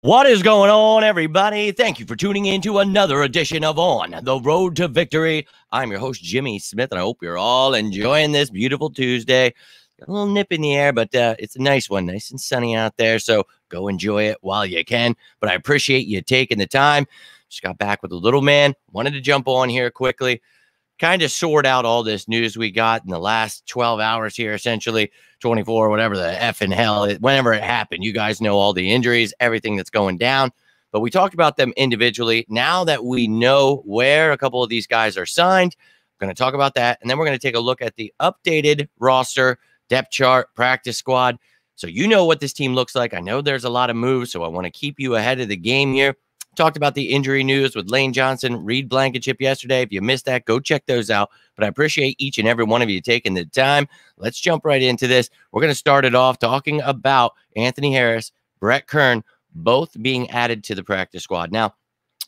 What is going on, everybody? Thank you for tuning in to another edition of On the Road to Victory. I'm your host, Jimmy Smith, and I hope you're all enjoying this beautiful Tuesday. Got a little nip in the air, but it's a nice one, nice and sunny out there, so go enjoy it while you can. But I appreciate you taking the time. Just got back with a little man. Wanted to jump on here quickly, kind of sort out all this news we got in the last 12 hours here, essentially 24, whatever the F in hell, whenever it happened. You guys know all the injuries, everything that's going down, but we talked about them individually. Now that we know where a couple of these guys are signed, we're going to talk about that, and then we're going to take a look at the updated roster, depth chart, practice squad, so you know what this team looks like. I know there's a lot of moves, so I want to keep you ahead of the game here. Talked about the injury news with Lane Johnson, Reed Blankenship yesterday. If you missed that, go check those out. But I appreciate each and every one of you taking the time. Let's jump right into this. We're going to start it off talking about Anthony Harris, Brett Kern, both being added to the practice squad. Now,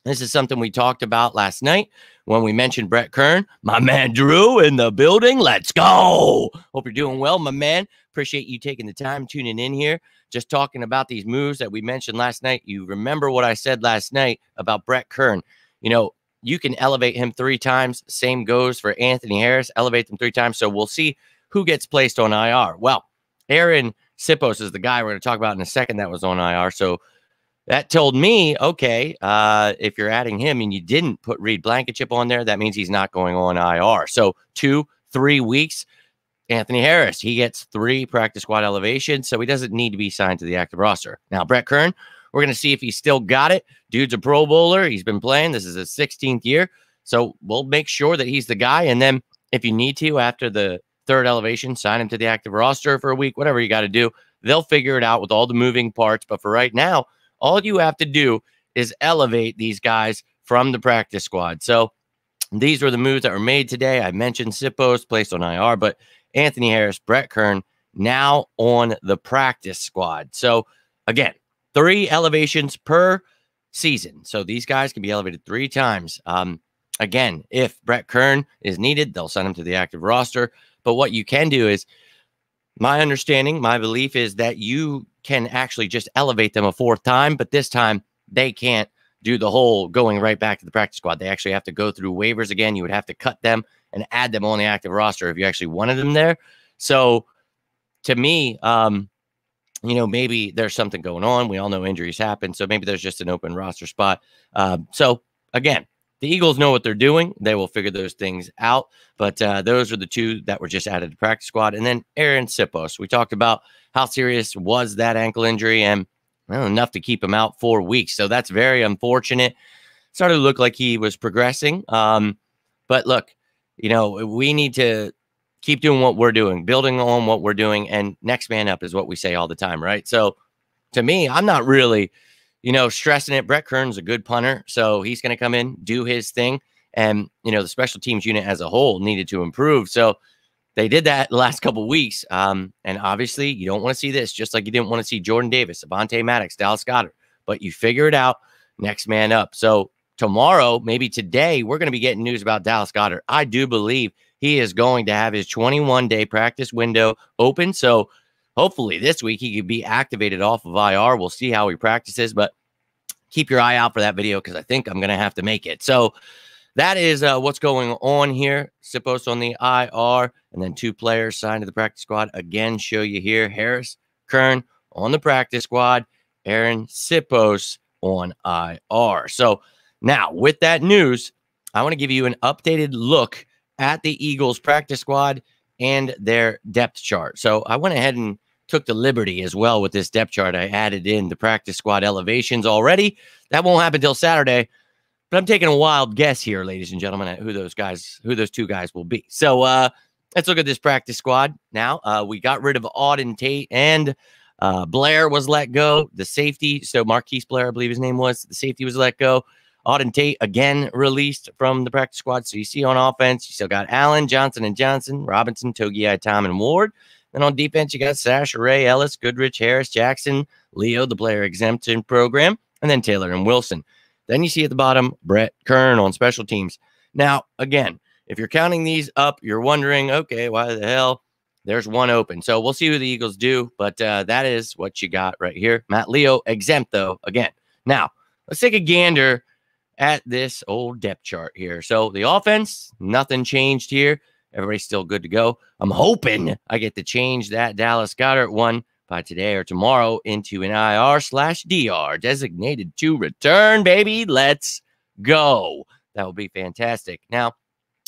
this is something we talked about last night when we mentioned Brett Kern. My man Drew in the building. Let's go. Hope you're doing well, my man. Appreciate you taking the time, tuning in here. Just talking about these moves that we mentioned last night. You remember what I said last night about Brett Kern. You know, you can elevate him 3 times. Same goes for Anthony Harris. Elevate them 3 times. So we'll see who gets placed on IR. Well, Arryn Siposs is the guy we're going to talk about in a second that was on IR. So that told me, okay, if you're adding him and you didn't put Reed Blankenship on there, that means he's not going on IR. So 2-3 weeks. Anthony Harris, he gets 3 practice squad elevations, so he doesn't need to be signed to the active roster. Now, Brett Kern, we're going to see if he's still got it. Dude's a Pro Bowler. He's been playing. This is his 16th year, so we'll make sure that he's the guy. And then if you need to, after the 3rd elevation, sign him to the active roster for a week, whatever you got to do. They'll figure it out with all the moving parts. But for right now, all you have to do is elevate these guys from the practice squad. So these were the moves that were made today. I mentioned Siposs placed on IR, but Anthony Harris, Brett Kern, now on the practice squad. So, again, 3 elevations per season. So, these guys can be elevated 3 times. Again, if Brett Kern is needed, they'll send him to the active roster. But what you can do is, my understanding, my belief is that you can actually just elevate them a 4th time, but this time they can't do the whole going right back to the practice squad. They actually have to go through waivers again. You would have to cut them and add them on the active roster if you actually wanted them there. So to me, you know, maybe there's something going on. We all know injuries happen. So maybe there's just an open roster spot. So again, the Eagles know what they're doing. They will figure those things out. But those are the 2 that were just added to practice squad. And then Arryn Siposs. We talked about how serious was that ankle injury, and well, enough to keep him out 4 weeks. So that's very unfortunate. Started to look like he was progressing. But look, you know, we need to keep doing what we're doing, building on what we're doing, and next man up is what we say all the time, right? So to me, I'm not really, you know, stressing it. Brett Kern's a good punter, so he's going to come in, do his thing, and, you know, the special teams unit as a whole needed to improve. So they did that the last couple of weeks, and obviously you don't want to see this, just like you didn't want to see Jordan Davis, Avonte Maddox, Dallas Goedert, but you figure it out, next man up. So tomorrow, maybe today, we're going to be getting news about Dallas Goedert. I do believe he is going to have his 21-day practice window open. So hopefully this week he could be activated off of IR. We'll see how he practices, but keep your eye out for that video because I think I'm going to have to make it. So that is what's going on here. Siposs on the IR, and then 2 players signed to the practice squad. Again, show you here, Harris, Kern on the practice squad, Arryn Siposs on IR. So now, with that news, I want to give you an updated look at the Eagles practice squad and their depth chart. So I went ahead and took the liberty as well with this depth chart. I added in the practice squad elevations already. That won't happen until Saturday, but I'm taking a wild guess here, ladies and gentlemen, at who those 2 guys will be. So let's look at this practice squad now. We got rid of Auden Tate, and Blair was let go. The safety, so Marquise Blair, I believe his name was, the safety was let go. Auden Tate again released from the practice squad. So you see on offense, you still got Allen, Johnson and Johnson, Robinson, Togiai, Tom, and Ward. Then on defense, you got Sash, Ray, Ellis, Goodrich, Harris, Jackson, Leo, the player exemption program, and then Taylor and Wilson. Then you see at the bottom, Brett Kern on special teams. Now, again, if you're counting these up, you're wondering, okay, why the hell? There's 1 open. So we'll see who the Eagles do, but that is what you got right here. Matt Leo exempt, though. Again, Now, let's take a gander at this old depth chart here. So the offense, nothing changed here. Everybody's still good to go. I'm hoping I get to change that Dallas Goedert one by today or tomorrow into an IR/DR, designated to return, baby. Let's go. That would be fantastic. Now,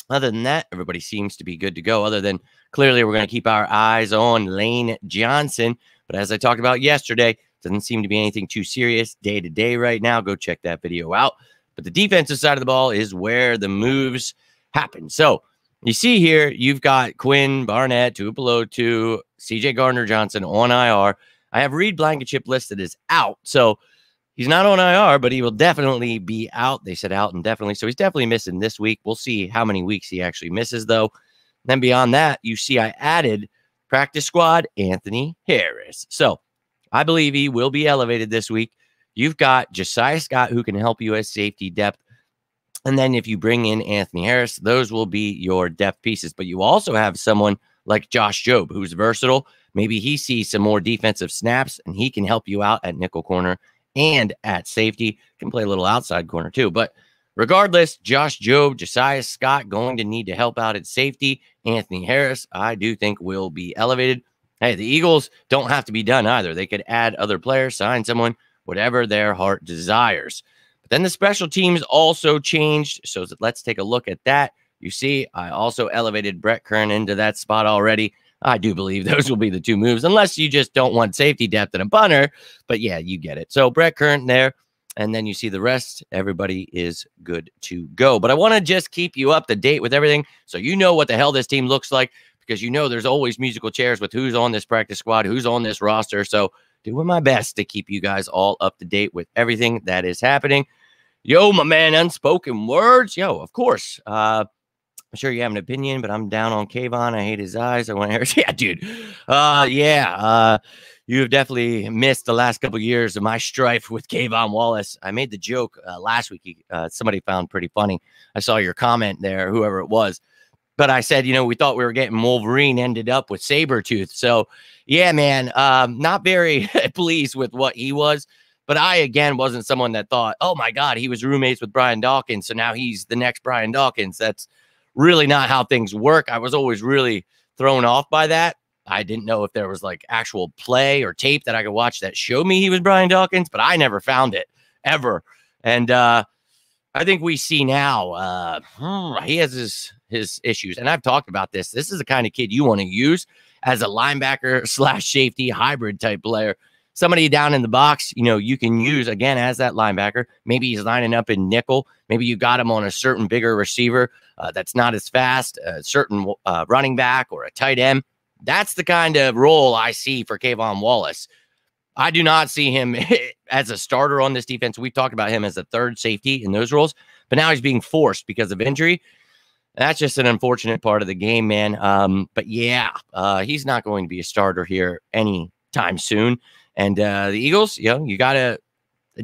other than that, everybody seems to be good to go, other than clearly we're going to keep our eyes on Lane Johnson. But as I talked about yesterday, doesn't seem to be anything too serious day to day right now. Go check that video out. But the defensive side of the ball is where the moves happen. So you see here, you've got Quinn, Barnett, Tuipulotu, CJ Gardner-Johnson on IR. I have Reed Blankenship listed as out. So he's not on IR, but he will definitely be out. They said out indefinitely. So he's definitely missing this week. We'll see how many weeks he actually misses, though. Then beyond that, you see I added practice squad Anthony Harris. So I believe he will be elevated this week. You've got Josiah Scott, who can help you as safety depth. And then if you bring in Anthony Harris, those will be your depth pieces. But you also have someone like Josh Jobe, who's versatile. Maybe he sees some more defensive snaps, and he can help you out at nickel corner and at safety. Can play a little outside corner too. But regardless, Josh Jobe, Josiah Scott going to need to help out at safety. Anthony Harris, I do think, will be elevated. Hey, the Eagles don't have to be done either. They could add other players, sign someone, whatever their heart desires. But then the special teams also changed. So let's take a look at that. You see, I also elevated Brett Kern into that spot already. I do believe those will be the two moves, unless you just don't want safety depth and a punter. But yeah, you get it. So Brett Kern there. And then you see the rest. Everybody is good to go. But I want to just keep you up to date with everything so you know what the hell this team looks like, because you know there's always musical chairs with who's on this practice squad, who's on this roster. So doing my best to keep you guys all up to date with everything that is happening. Yo, my man, Unspoken Words. Yo, of course. I'm sure you have an opinion, but I'm down on Kayvon. I hate his eyes. I want Harris. Yeah, dude. You have definitely missed the last couple of years of my strife with Kayvon Wallace. I made the joke last week. Somebody found pretty funny. I saw your comment there, whoever it was. But I said, we thought we were getting Wolverine, ended up with Sabretooth. So, yeah, man, not very pleased with what he was. But I, again, wasn't someone that thought, oh, my God, he was roommates with Brian Dawkins, so now he's the next Brian Dawkins. That's really not how things work. I was always really thrown off by that. I didn't know if there was like actual play or tape that I could watch that showed me he was Brian Dawkins, but I never found it ever. And I think we see now he has his issues. And I've talked about this. This is the kind of kid you want to use as a linebacker / safety hybrid type player. Somebody down in the box, you can use, again, as that linebacker. Maybe he's lining up in nickel. Maybe you got him on a certain bigger receiver that's not as fast, a certain running back or a tight end. That's the kind of role I see for Kayvon Wallace. I do not see him as a starter on this defense. We've talked about him as a third safety in those roles, but now he's being forced because of injury. That's just an unfortunate part of the game, man. But yeah, he's not going to be a starter here anytime soon. And the Eagles, you got to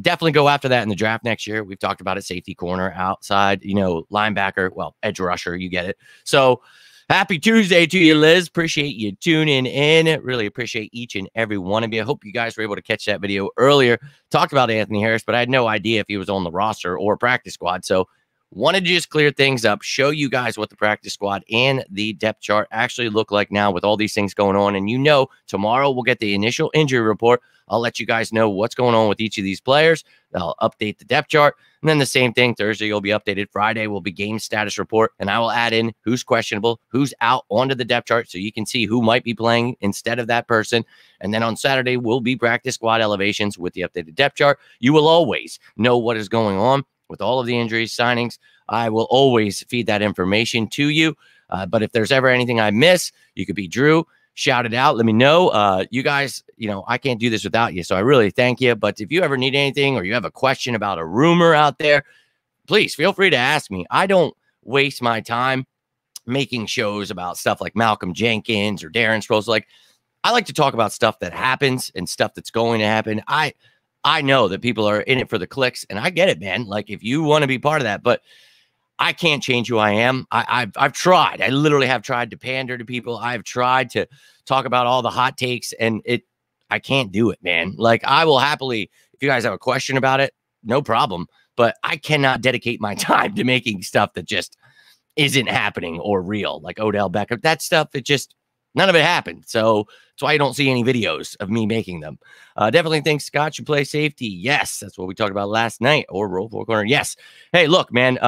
definitely go after that in the draft next year. We've talked about it, safety, corner, outside, linebacker, edge rusher, you get it. So happy Tuesday to you, Liz. Appreciate you tuning in. Really appreciate each and every one of you. I hope you guys were able to catch that video earlier. Talked about Anthony Harris, but I had no idea if he was on the roster or practice squad. So wanted to just clear things up, show you guys what the practice squad and the depth chart actually look like now with all these things going on. And tomorrow we'll get the initial injury report. I'll let you guys know what's going on with each of these players. I'll update the depth chart. And then the same thing, Thursday will be updated. Friday will be game status report. And I will add in who's questionable, who's out onto the depth chart so you can see who might be playing instead of that person. And then on Saturday will be practice squad elevations with the updated depth chart. You will always know what is going on with all of the injuries, signings. I will always feed that information to you. But if there's ever anything I miss, you could be Drew. Shout it out. Let me know. You guys, I can't do this without you. So I really thank you. But if you ever need anything or you have a question about a rumor out there, please feel free to ask me. I don't waste my time making shows about stuff like Malcolm Jenkins or Darren Sproles. I like to talk about stuff that happens and stuff that's going to happen. I know that people are in it for the clicks, and I get it, man. If you want to be part of that, but I can't change who I am. I've tried. I literally have tried to pander to people. I've tried to talk about all the hot takes, and I can't do it, man. I will happily, if you guys have a question about it, no problem. But I cannot dedicate my time to making stuff that just isn't happening or real, like Odell Beckham. That stuff, none of it happened. So that's why you don't see any videos of me making them. Definitely think Scott should play safety. Yes, that's what we talked about last night. Or roll four corner. Yes. Hey, look, man.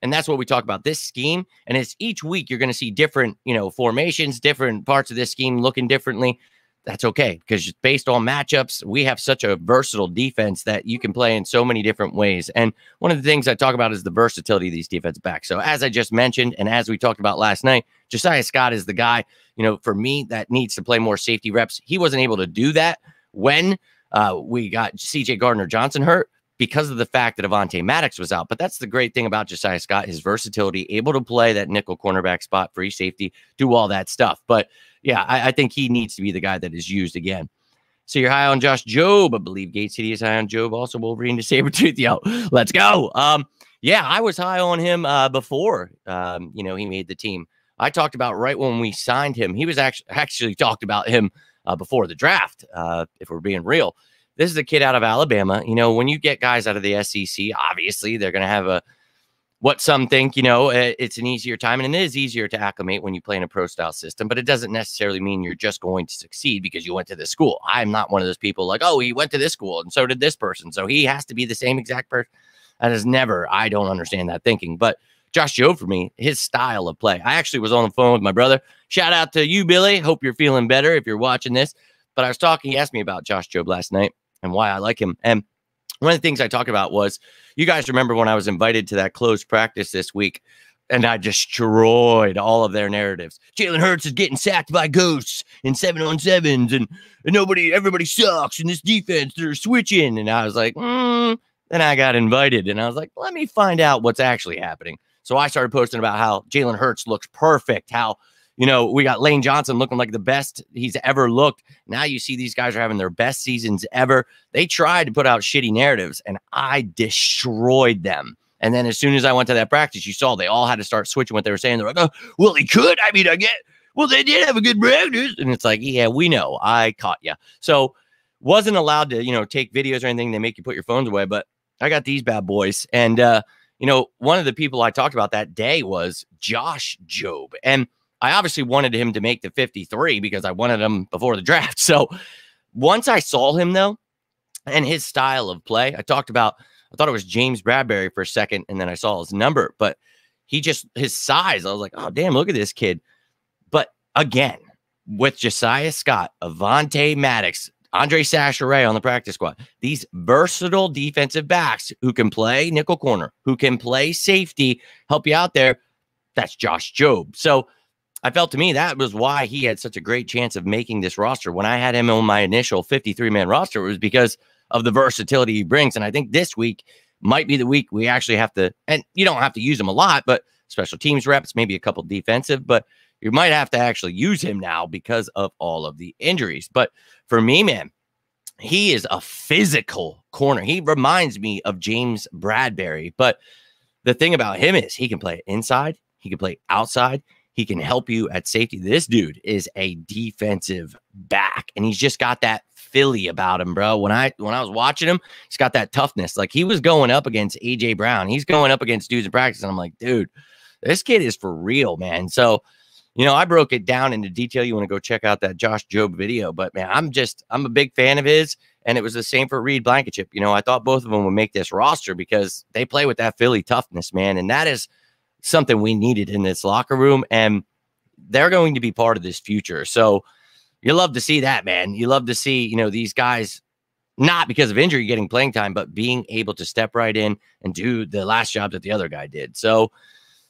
And that's what we talk about, this scheme. And it's each week you're going to see different, formations, different parts of this scheme looking differently. That's okay, because based on matchups, we have such a versatile defense that you can play in so many different ways. And one of the things I talk about is the versatility of these defensive backs. So as I just mentioned, and as we talked about last night, Josiah Scott is the guy, for me, that needs to play more safety reps. He wasn't able to do that when we got CJ Gardner-Johnson hurt, because of the fact that Avonte Maddox was out. But that's the great thing about Josiah Scott, his versatility, able to play that nickel cornerback spot, free safety, do all that stuff. But yeah, I think he needs to be the guy that is used again. So you're high on Josh Jobe. I believe Gate City is high on Jobe. Also, Wolverine to Sabretooth. Yo, let's go. Yeah, I was high on him before, he made the team. I talked about right when we signed him. He was actually talked about him before the draft, if we're being real. This is a kid out of Alabama. When you get guys out of the SEC, obviously they're going to have what some think, it's an easier time. And it is easier to acclimate when you play in a pro-style system. But it doesn't necessarily mean you're just going to succeed because you went to this school. I'm not one of those people like, oh, he went to this school and so did this person, so he has to be the same exact person. That is never. I don't understand that thinking. But Josh Jobe, for me, his style of play. I actually was on the phone with my brother. Shout out to you, Billy. Hope you're feeling better if you're watching this. But I was talking. He asked me about Josh Jobe last night and why I like him. And one of the things I talked about was, you guys remember when I was invited to that closed practice this week and I destroyed all of their narratives. Jalen Hurts is getting sacked by ghosts in 7-on-7s and everybody sucks in this defense. They're switching. And I was like, Then I got invited and I was like, let me find out what's actually happening. So I started posting about how Jalen Hurts looks perfect, how we got Lane Johnson looking like the best he's ever looked. Now you see these guys are having their best seasons ever. They tried to put out shitty narratives, and I destroyed them. And then as soon as I went to that practice, you saw they all had to start switching what they were saying. They're like, oh, well, he could. They did have a good practice. And it's like, yeah, we know. I caught you. So wasn't allowed to, take videos or anything. They make you put your phones away. But I got these bad boys. And, one of the people I talked about that day was Josh Jobe. And I obviously wanted him to make the 53 because I wanted him before the draft. So once I saw him, though, and his style of play, I thought it was James Bradbury for a second, and then I saw his number. But his size, I was like, oh, damn, look at this kid. But again, with Josiah Scott, Avonte Maddox, Andre Sacheret on the practice squad, these versatile defensive backs who can play nickel corner, who can play safety, help you out there, that's Josh Jobe. So I felt, to me, that was why he had such a great chance of making this roster. When I had him on my initial 53-man roster, it was because of the versatility he brings. And I think this week might be the week we actually have to, and you don't have to use him a lot, but special teams reps, maybe a couple defensive, but you might have to actually use him now because of all of the injuries. But for me, man, he is a physical corner. He reminds me of James Bradbury. But the thing about him is he can play inside, he can play outside. He can help you at safety. This dude is a defensive back, and he's just got that Philly about him, bro. When I was watching him, he's got that toughness. Like, he was going up against AJ Brown. He's going up against dudes in practice, and I'm like, dude, this kid is for real, man. So, I broke it down into detail. You want to go check out that Josh Jobe video, but man, I'm a big fan of his, and it was the same for Reed Blankenship. I thought both of them would make this roster because they play with that Philly toughness, man, and that is something we needed in this locker room, and they're going to be part of this future. So you love to see that, man. You love to see, these guys, not because of injury getting playing time, but being able to step right in and do the last job that the other guy did. So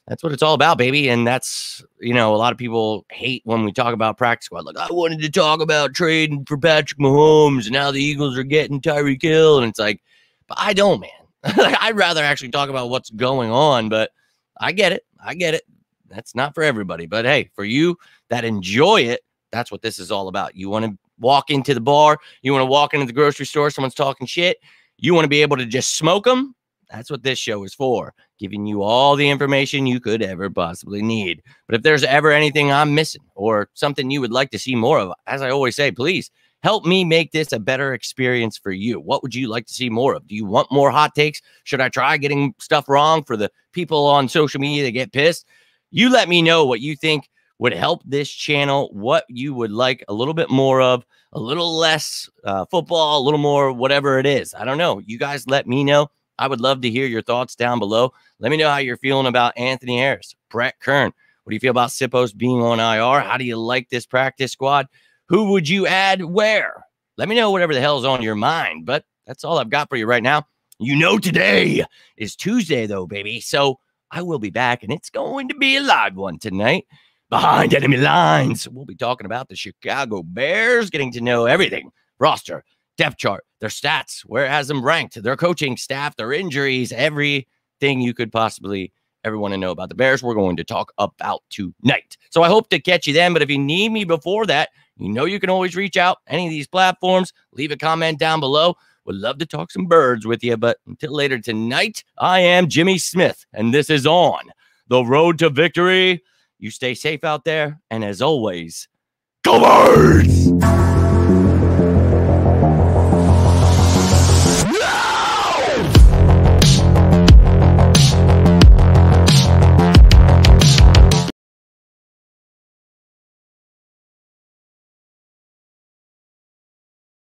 that's what it's all about, baby. And that's, a lot of people hate when we talk about practice squad. Like, I wanted to talk about trading for Patrick Mahomes, and now the Eagles are getting Tyreek Hill. And it's like, but I don't, man. I'd rather actually talk about what's going on, but I get it. That's not for everybody. But hey, for you that enjoy it, that's what this is all about. You want to walk into the bar. You want to walk into the grocery store. Someone's talking shit. You want to be able to just smoke them. That's what this show is for, giving you all the information you could ever possibly need. But if there's ever anything I'm missing or something you would like to see more of, as I always say, please Help me make this a better experience for you. What would you like to see more of? Do you want more hot takes? Should I try getting stuff wrong for the people on social media that get pissed? You let me know what you think would help this channel, what you would like a little bit more of, a little less football, a little more whatever it is. I don't know. You guys let me know. I would love to hear your thoughts down below. Let me know how you're feeling about Anthony Harris, Brett Kern. What do you feel about Siposs being on IR? How do you like this practice squad? Who would you add where? Let me know whatever the hell is on your mind. But that's all I've got for you right now. You know today is Tuesday, though, baby. So I will be back, and it's going to be a live one tonight. Behind Enemy Lines, we'll be talking about the Chicago Bears, getting to know everything. Roster, depth chart, their stats, where it has them ranked, their coaching staff, their injuries, everything you could possibly ever want to know about the Bears, we're going to talk about tonight. So I hope to catch you then, but if you need me before that, you know you can always reach out any of these platforms, leave a comment down below. Would love to talk some birds with you, but until later tonight, I am Jimmy Smith, and this is On the Road to Victory. You stay safe out there, and as always, go Birds!